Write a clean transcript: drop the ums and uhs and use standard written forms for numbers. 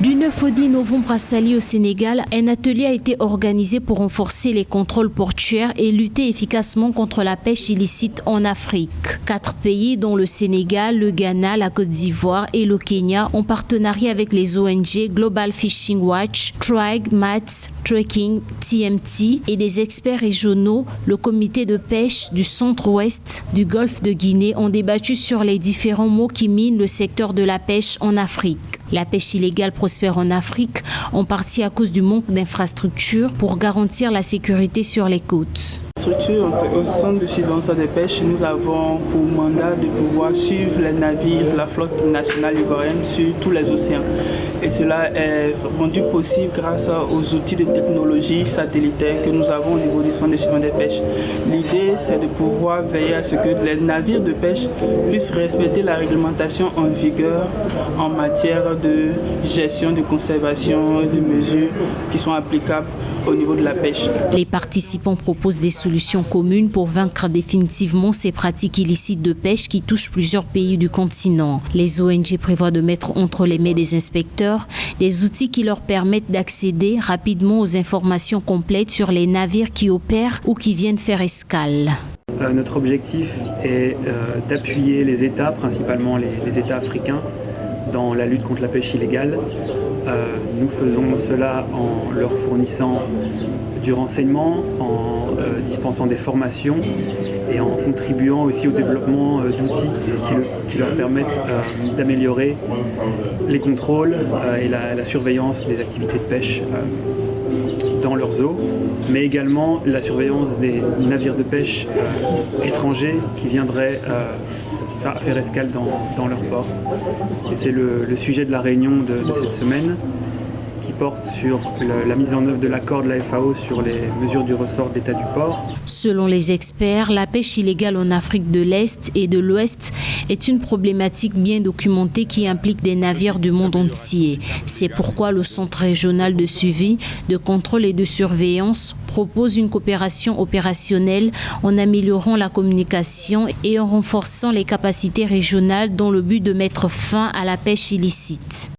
Du 9 au 10 novembre à Saly au Sénégal, un atelier a été organisé pour renforcer les contrôles portuaires et lutter efficacement contre la pêche illicite en Afrique. 4 pays dont le Sénégal, le Ghana, la Côte d'Ivoire et le Kenya en partenariat avec les ONG Global Fishing Watch, TRIG, MATS, Trekking, TMT et des experts régionaux, le comité de pêche du centre-ouest du golfe de Guinée ont débattu sur les différents maux qui minent le secteur de la pêche en Afrique. La pêche illégale prospère en Afrique, en partie à cause du manque d'infrastructures pour garantir la sécurité sur les côtes. Au centre de surveillance des pêches, nous avons pour mandat de pouvoir suivre les navires de la flotte nationale ivoirienne sur tous les océans. Et cela est rendu possible grâce aux outils de technologie satellitaire que nous avons au niveau du centre de surveillance des pêches. L'idée, c'est de pouvoir veiller à ce que les navires de pêche puissent respecter la réglementation en vigueur en matière de gestion, de conservation et de mesures qui sont applicables au niveau de la pêche. Les participants proposent des solutions communes pour vaincre définitivement ces pratiques illicites de pêche qui touchent plusieurs pays du continent. Les ONG prévoient de mettre entre les mains des inspecteurs des outils qui leur permettent d'accéder rapidement aux informations complètes sur les navires qui opèrent ou qui viennent faire escale. Notre objectif est d'appuyer les États, principalement les États africains, dans la lutte contre la pêche illégale. Nous faisons cela en leur fournissant du renseignement, en dispensant des formations et en contribuant aussi au développement d'outils qui leur permettent d'améliorer les contrôles et la surveillance des activités de pêche dans leurs eaux, mais également la surveillance des navires de pêche étrangers qui viendraient faire escale dans leur port. Et c'est le sujet de la réunion de cette semaine qui porte sur la mise en œuvre de l'accord de la FAO sur les mesures du ressort de l'état du port. Selon les experts, la pêche illégale en Afrique de l'Est et de l'Ouest est une problématique bien documentée qui implique des navires du monde entier. C'est pourquoi le Centre régional de suivi, de contrôle et de surveillance propose une coopération opérationnelle en améliorant la communication et en renforçant les capacités régionales dans le but de mettre fin à la pêche illicite.